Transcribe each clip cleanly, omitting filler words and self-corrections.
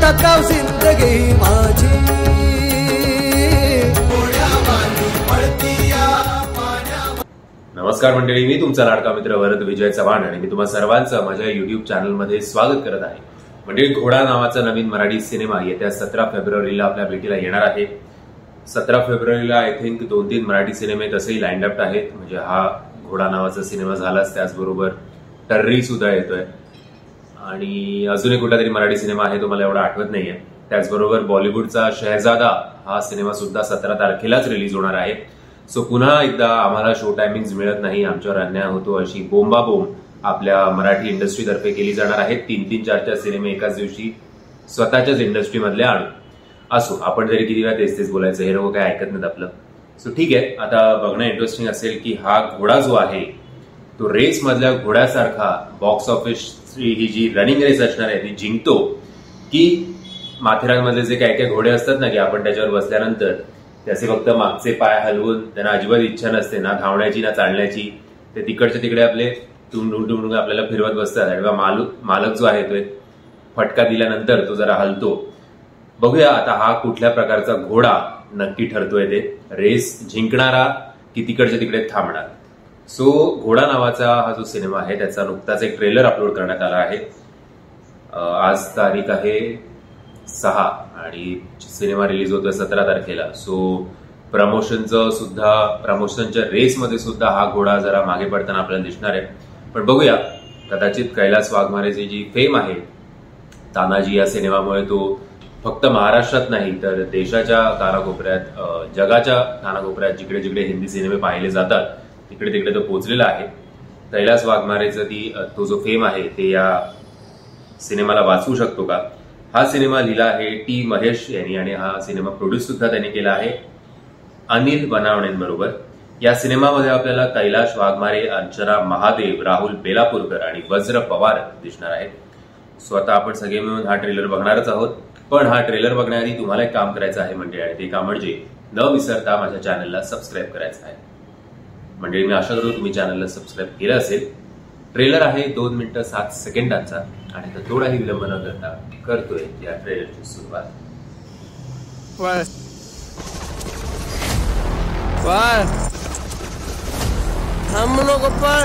टकाव जिंदगी माझी नमस्कार मंडळी, मी तुमचा लाडका मित्र वरद विजय चव्हाण आणि मी तुम्हा सर्वांचं माझ्या युट्यूब चॅनलमध्ये स्वागत करत आहे. मंडळी, घोडा नावाचा नवीन मराठी सिनेमा येत्या 17 फेब्रुवारीला आपल्या भेटीला येणार आहे. 17 फेब्रुवारीला आय थिंक 2-3 मराठी सिनेमे तसेही लाईन अप आहेत. म्हणजे हा घोडा नावाचा सिनेमा झालाच, त्याचबरोबर टर्री सुद्धा येतोय आणि अजून एक कुठला तरी मराठी सिनेमा आहे, तो मला एवढा आठवत नाहीये. त्याचबरोबर बॉलिवूडचा शहजादा हा सिनेमा सुद्धा 17 तारखेलाच रिलीज होणार आहे. सो पुन्हा एकदा आम्हाला शो टायमिंग मिळत नाही, आमच्यावर अन्याय होतो अशी बोंबाबोंब आपल्या मराठी इंडस्ट्रीतर्फे केली जाणार आहे. 3-3, 4-4 सिनेमे एकाच दिवशी स्वतःच्याच इंडस्ट्रीमधले आणून. असो, आपण जरी किती वेळा तेच बोलायचं, हे लोक काय ऐकत नाहीत आपलं. सो ठीक आहे, आता बघणं इंटरेस्टिंग असेल की हा घोडा जो आहे तो रेस मधल्या घोड्यासारखा बॉक्स ऑफिस ही जी रनिंग रेस असणार आहे ती जिंकतो, की माथेरानमधले जे काय काय घोडे असतात ना की आपण त्याच्यावर बसल्यानंतर त्याचे फक्त मागचे पाय हलवून त्यांना अजिबात इच्छा नसते ना धावण्याची ना चालण्याची, ते तिकडच्या तिकडे आपले टुंडून आपल्याला फिरवत बसतात आणि मालक जो आहे तो फटका दिल्यानंतर तो जरा हलतो. बघूया आता हा कुठल्या प्रकारचा घोडा नक्की ठरतोय, ते रेस जिंकणारा की तिकडच्या तिकडे थांबणार. सो घोडा नावाचा हा जो सिनेमा आहे त्याचा नुकताच एक ट्रेलर अपलोड करण्यात आला आहे. आज तारीख आहे 6 आणि सिनेमा रिलीज होतोय 17 तारखेला. सो प्रमोशनच्या रेसमध्ये सुद्धा हा घोडा जरा मागे पडताना आपल्याला दिसणार आहे. पण बघूया, कदाचित कैलास वाघमारेची जी फेम आहे तानाजी या सिनेमामुळे तो फक्त महाराष्ट्रात नाही तर देशाच्या कानाकोपऱ्यात, जगाच्या कानाकोपऱ्यात जिकडे जिकडे हिंदी सिनेमे पाहिले जातात तिकडे तिकडे तो पोहोचलेला आहे. कैलास वाघमारेचा तो जो फेम आहे ते या सिनेमाला वाचवू शकतो का? हा सिनेमा लिहिला आहे टी महेश यांनी आणि हा सिनेमा प्रोड्यूस सुद्धा त्यांनी केला आहे अनिल बनावणेंबरोबर. या सिनेमामध्ये आपल्याला कैलाश वाघमारे, अर्चना महादेव, राहुल बेलापूरकर आणि वज्र पवार दिसणार आहेत. सो आता आपण सगळे मिळून हा ट्रेलर बघणारच आहोत. पण हा ट्रेलर बघण्याआधी तुम्हाला एक काम करायचं आहे म्हणजे, आणि ते काम म्हणजे न विसरता माझ्या चॅनलला सबस्क्राईब करायचं आहे. म्हणजे मी आशा करतो तुम्ही चॅनलला सबस्क्राईब केलं असेल. ट्रेलर आहे 2 मिनिटं 7 सेकंदाचा आणि तर थोडाही विलंब न करता करतोय या ट्रेलरची सुरुवात. थांबू नको, पळ.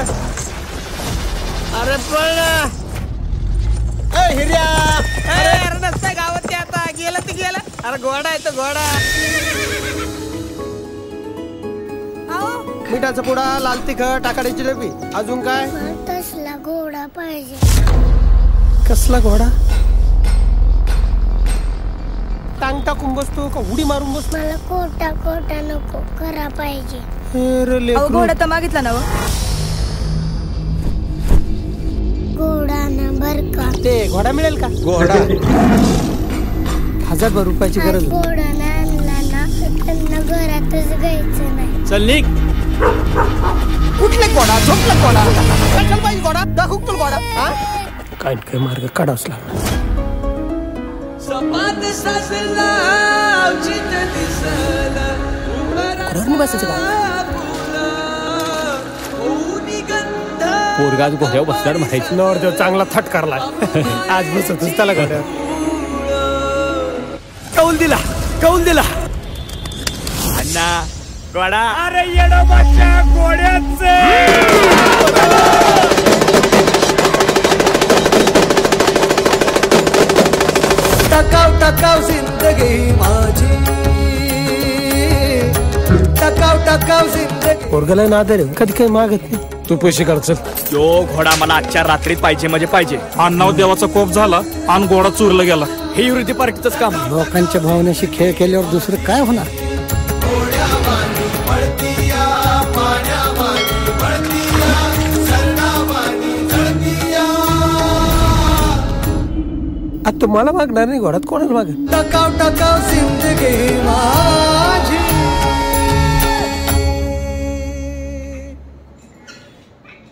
अरे पळ ना. हिर्या, अरे नसता गावात ते आता गेला ते गेला. अरे घोडा आहे तो घोडा. मिठाचा पुडा, लाल तिखट, आकाडी जिलेबी, अजून काय? तसला घोडा पाहिजे. कसला घोडा? टांग टाकून बसतो का उडी मारून बसतो? मला कोटा नको, खरा पाहिजे. घोडा तर मागितला ना. घोडा ना बर का? ते घोडा मिळेल का? घोडा 1000 रुपयाची गरज. घोडा ना आणला ना त्यांना घरातच घ्यायचं नाही. चल निघ. कुठले घोडा? झोपला घोडा. चल बाई, घोडा दाखव तुला घोडा. काय काय मार्ग काढावच लागला. पोरगा घोड्यावर बसल्यावर म्हणायची नवर चांगला थटकारला आज बसतच त्याला घोड्यावर. कौल दिला अण्णा घोडा. अरे येडोबाच्या घोड्याचे टकाव जिंदगी माझी टकाव जिंदगी. पोरगाला नादर कधी काही मागत नाही. तू पैसे काढ. चल. तो घोडा मला आजच्या रात्रीत पाहिजे म्हणजे पाहिजे. अण्णाव देवाचा कोप झाला आणि घोडा चोरला गेला. हे विरोधी पार्टीच काम. लोकांच्या भावनेशी खेळ केल्यावर दुसरं काय होणार? आता तुम्हाला मागणार नाही, घोड्यात कोणाला माग? टकाव जिंदगी माझी.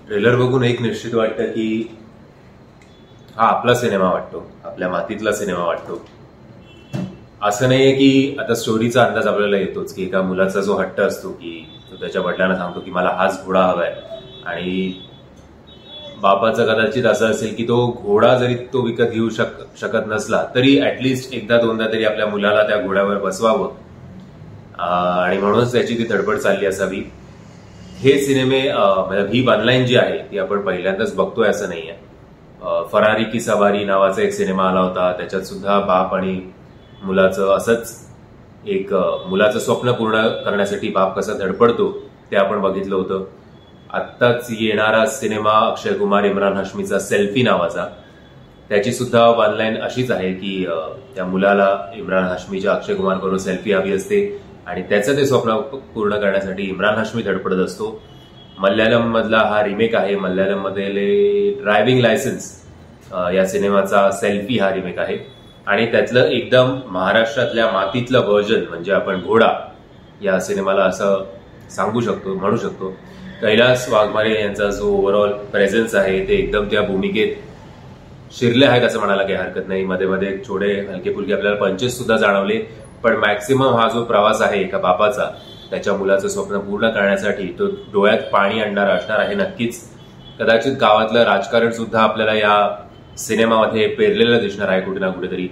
ट्रेलर बघून एक निश्चित वाटतं की हा आपला सिनेमा वाटतो, आपल्या मातीतला सिनेमा वाटतो. असं नाहीये की आता स्टोरीचा अंदाज आपल्याला येतोच की एका मुलाचा जो हट्ट असतो की तो त्याच्या वडिलांना सांगतो की मला हाच घोडा हवाय आणि बापाचं कदाचित असं असेल की तो घोडा जरी तो विकत घेऊ शकत नसला तरी ऍटलिस्ट एकदा दोनदा तरी आपल्या मुलाला त्या घोड्यावर बसवावं, आणि म्हणूनच त्याची ती धडपड चालली असावी. हे सिनेमे ही ऑनलाईन जी आहे ती आपण पहिल्यांदाच बघतोय असं नाहीये. फरारी की सवारी नावाचा एक सिनेमा आला होता, त्याच्यात सुद्धा बाप आणि मुलाचं असंच एक मुलाचं स्वप्न पूर्ण करण्यासाठी बाप कसा धडपडतो ते आपण बघितलं होतं. आत्ताच येणारा सिनेमा अक्षय कुमार इम्रान हाशमीचा सेल्फी नावाचा, त्याची सुद्धा ऑनलाईन अशीच आहे की त्या मुलाला इम्रान हाशमीच्या अक्षय कुमार बरोबर सेल्फी हवी असते आणि त्याचं ते स्वप्न पूर्ण करण्यासाठी इम्रान हाशमी धडपडत असतो. मल्याळम मधला हा रिमेक आहे. मल्याळम मधले ड्रायव्हिंग लायसन्स या सिनेमाचा सेल्फी हा रिमेक आहे आणि त्यातलं एकदम महाराष्ट्रातल्या मातीतलं व्हर्जन म्हणजे आपण घोडा या सिनेमाला असं सांगू शकतो, म्हणू शकतो. कैलास वाघमारे यांचा जो ओव्हरऑल प्रेझेन्स आहे ते एकदम त्या भूमिकेत शिरले आहेत असं म्हणायला काही हरकत नाही. मध्ये मध्ये थोडे हलके फुलके आपल्याला पंचेस सुद्धा जाणवले, पण मॅक्सिमम हा जो प्रवास आहे एका बापाचा त्याच्या मुलाचं स्वप्न पूर्ण करण्यासाठी तो डोळ्यात पाणी आणणारा असणार आहे नक्कीच. कदाचित गावातलं राजकारण सुद्धा आपल्याला या सिनेमामध्ये पेरलेलं दिसणार आहे कुठे ना कुठेतरी.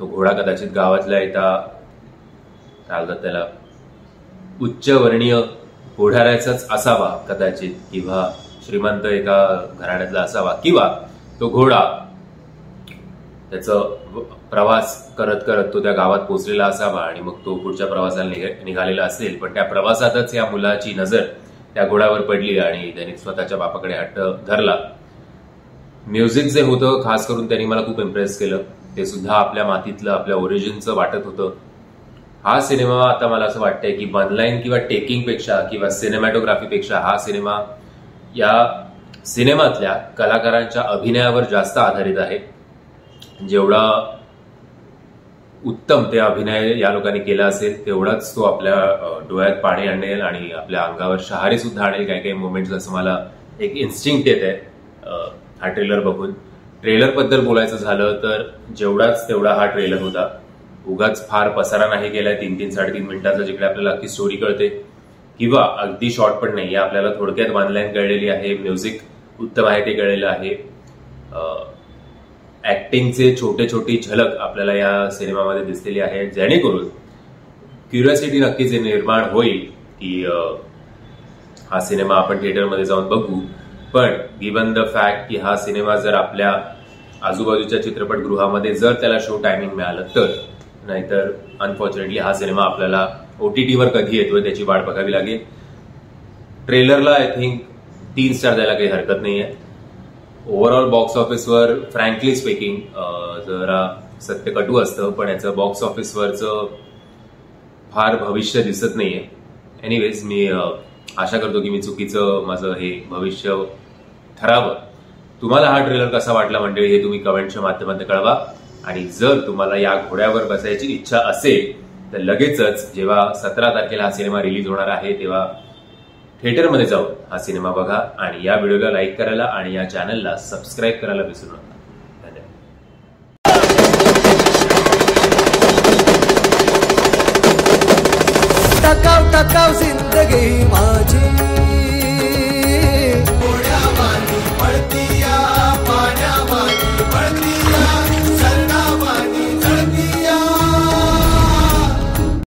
तो घोडा कदाचित गावातल्या एका काय म्हणतात त्याला उच्चवर्णीय पुढाऱ्याचाच असावा कदाचित, किंवा श्रीमंत एका घराण्यातला असावा, किंवा तो घोडा त्याचं प्रवास करत करत तो त्या गावात पोहोचलेला असावा आणि मग तो पुढच्या प्रवासाला निघालेला असेल. पण त्या प्रवासातच या मुलाची नजर त्या घोड्यावर पडली आणि त्यांनी स्वतःच्या बापाकडे हट्ट धरला. म्युझिक जे होतं खास करून त्यांनी मला खूप इम्प्रेस केलं. ते सुद्धा आपल्या मातीतलं आपल्या ओरिजिनचं वाटत होतं. हा सिनेमा आता मला असं वाटतंय की ऑनलाईन किंवा टेकिंग पेक्षा किंवा सिनेमॅटोग्राफीपेक्षा हा सिनेमा या सिनेमातल्या कलाकारांच्या अभिनयावर जास्त आधारित आहे. जेवढा उत्तम ते अभिनय या लोकांनी केला असेल तेवढाच तो आपल्या डोळ्यात पाणी आणेल आणि आपल्या अंगावर शहारे सुद्धा आणेल काही काही मोमेंट्स, असं मला एक इन्स्टिंक्ट येत आहे हा ट्रेलर बघून. ट्रेलर बद्दल बोलायचं झालं तर जेवढाच तेवढा हा ट्रेलर होता. उगाच फार पसारा नाही केलाय 3-3, 3.5 मिनिटाचा, जिकडे आपल्याला अख्खी स्टोरी कळते, किंवा अगदी शॉर्ट पण नाही. आपल्याला थोडक्यात ऑनलाईन कळलेली आहे. म्युझिक उत्तम आहे ते कळलेलं आहे. ऍक्टिंगचे छोटी झलक आपल्याला या सिनेमामध्ये दिसलेली आहे, जेणेकरून क्युरियोसिटी नक्कीच निर्माण होईल की हा सिनेमा आपण थिएटरमध्ये जाऊन बघू. पण गिव्हन द फॅक्ट की हा सिनेमा जर आपल्या आजूबाजूच्या चित्रपटगृहामध्ये जर त्याला शो टायमिंग मिळालं तर, नाहीतर अनफॉर्च्युनेटली हा सिनेमा आपल्याला OTTवर कधी येतोय त्याची वाट बघावी लागेल. ट्रेलरला आय थिंक 3 स्टार द्यायला काही हरकत नाहीये. ओव्हरऑल बॉक्स ऑफिसवर फ्रँकली स्पीकिंग जरा सत्य कटू असतं, पण याचं बॉक्स ऑफिसवरचं फार भविष्य दिसत नाहीये. एनिवेज मी आशा करतो की मी चुकीचं माझं हे भविष्य ठरावं. तुम्हाला हा ट्रेलर कसा वाटला मंडळी हे तुम्ही कमेंटच्या माध्यमातून कळवा. आणि जर तुम्हाला या घोड्यावर बसायची इच्छा असेल तर लगेचच जेव्हा 17 तारखेला हा सिनेमा रिलीज होणार आहे तेव्हा थिएटरमध्ये जाऊन हा सिनेमा बघा आणि या व्हिडिओला लाईक करायला आणि या चॅनलला सबस्क्राईब करायला विसरू नका. टकाव टकाव जिंदगी माझी.